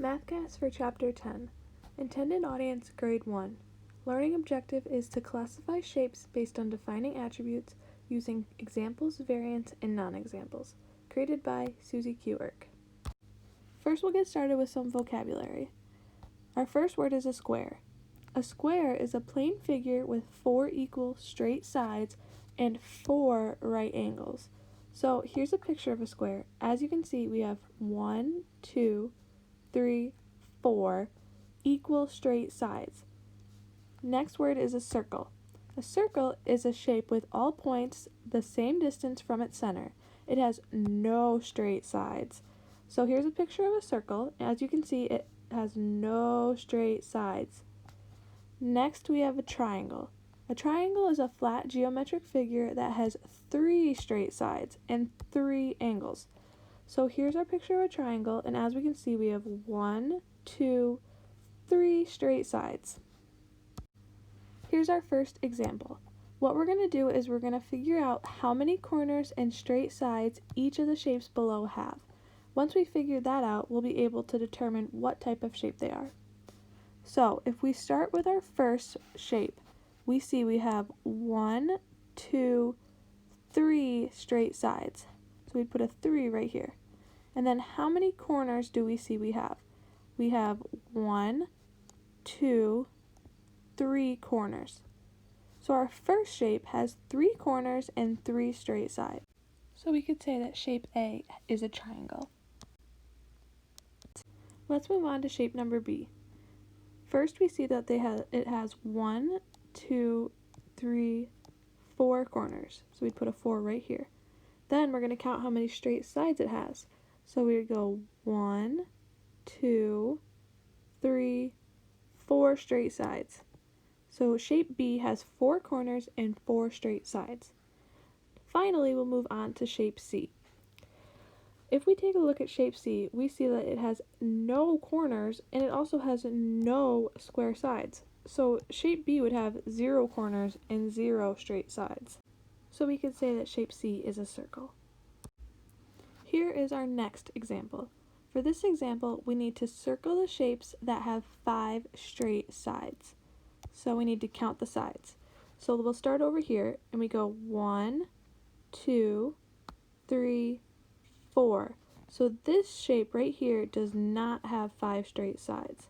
Mathcast for Chapter 10. Intended Audience Grade 1. Learning objective is to classify shapes based on defining attributes using examples, variants, and non-examples. Created by Susie Q. Irk. First we'll get started with some vocabulary. Our first word is a square. A square is a plane figure with 4 equal straight sides and 4 right angles. So here's a picture of a square. As you can see, we have 1, 2, 3, 4 equal straight sides. Next word is a circle. A circle is a shape with all points the same distance from its center. It has no straight sides. So here's a picture of a circle. As you can see, it has no straight sides. Next we have a triangle. A triangle is a flat geometric figure that has 3 straight sides and 3 angles. So here's our picture of a triangle, and as we can see, we have 1, 2, 3 straight sides. Here's our first example. What we're going to do is we're going to figure out how many corners and straight sides each of the shapes below have. Once we figure that out, we'll be able to determine what type of shape they are. So if we start with our first shape, we see we have 1, 2, 3 straight sides. So we'd put a 3 right here. And then how many corners do we see we have? We have 1, 2, 3 corners. So our first shape has 3 corners and 3 straight sides. So we could say that shape A is a triangle. Let's move on to shape number B. First we see that it has 1, 2, 3, 4 corners. So we'd put a 4 right here. Then we're going to count how many straight sides it has. So we would go 1, 2, 3, 4 straight sides. So shape B has 4 corners and 4 straight sides. Finally, we'll move on to shape C. If we take a look at shape C, we see that it has no corners and it also has no square sides. So shape B would have 0 corners and 0 straight sides. So we could say that shape C is a circle. Here is our next example. For this example, we need to circle the shapes that have 5 straight sides. So we need to count the sides. So we'll start over here and we go 1, 2, 3, 4. So this shape right here does not have 5 straight sides.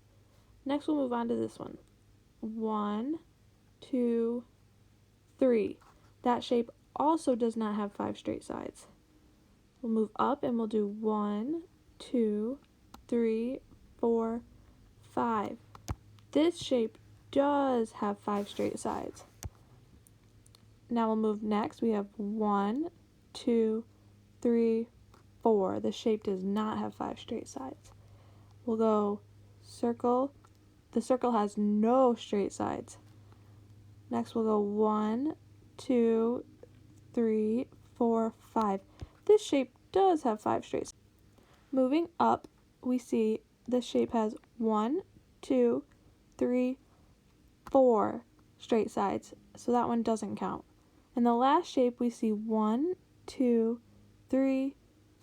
Next we'll move on to this one. 1, 2, 3. That shape also does not have 5 straight sides. We'll move up and we'll do 1, 2, 3, 4, 5. This shape does have 5 straight sides. Now we'll move next. We have 1, 2, 3, 4. The shape does not have 5 straight sides. We'll go circle. The circle has no straight sides. Next we'll go 1, 2, 3, 4, 5. This shape does have 5 straight sides. Moving up, we see this shape has 1, 2, 3, 4 straight sides, so that one doesn't count. And the last shape we see 1, 2, 3,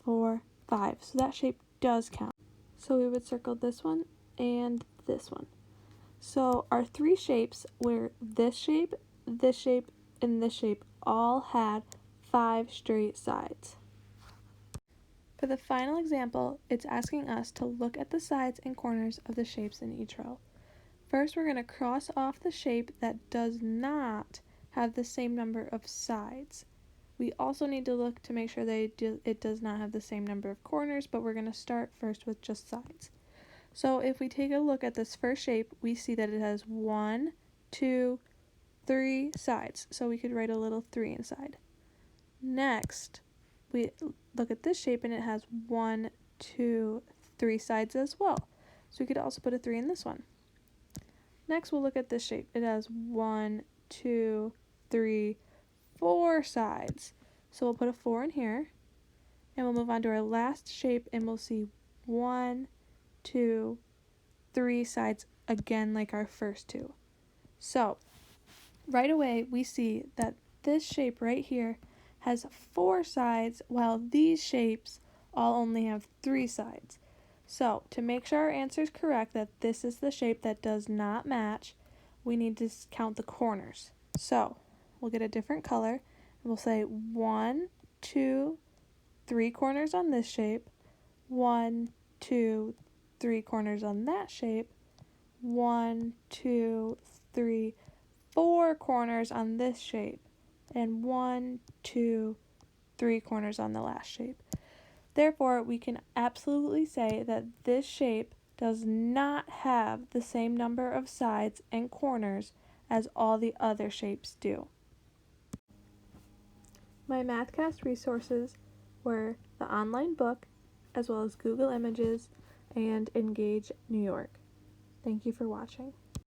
4, 5, so that shape does count. So we would circle this one and this one. So our 3 shapes were this shape, and this shape all had 5 straight sides. For the final example, it's asking us to look at the sides and corners of the shapes in each row. First, we're going to cross off the shape that does not have the same number of sides. We also need to look to make sure that it does not have the same number of corners, but we're going to start first with just sides. So if we take a look at this first shape, we see that it has 1, 2, 3 sides. So we could write a little 3 inside. Next, we look at this shape and it has 1, 2, 3 sides as well. So we could also put a 3 in this one. Next, we'll look at this shape. It has 1, 2, 3, 4 sides. So we'll put a 4 in here. And we'll move on to our last shape and we'll see 1, 2, 3 sides again like our first 2. So right away we see that this shape right here has 4 sides while these shapes all only have 3 sides. So to make sure our answer is correct, that this is the shape that does not match, we need to count the corners. So we'll get a different color and we'll say 1, 2, 3 corners on this shape, 1, 2, 3 corners on that shape, 1, 2, 3, 4 corners on this shape, and 1, 2, 3 corners on the last shape. Therefore, we can absolutely say that this shape does not have the same number of sides and corners as all the other shapes do. My mathcast resources were the online book, as well as Google Images and Engage New York. Thank you for watching.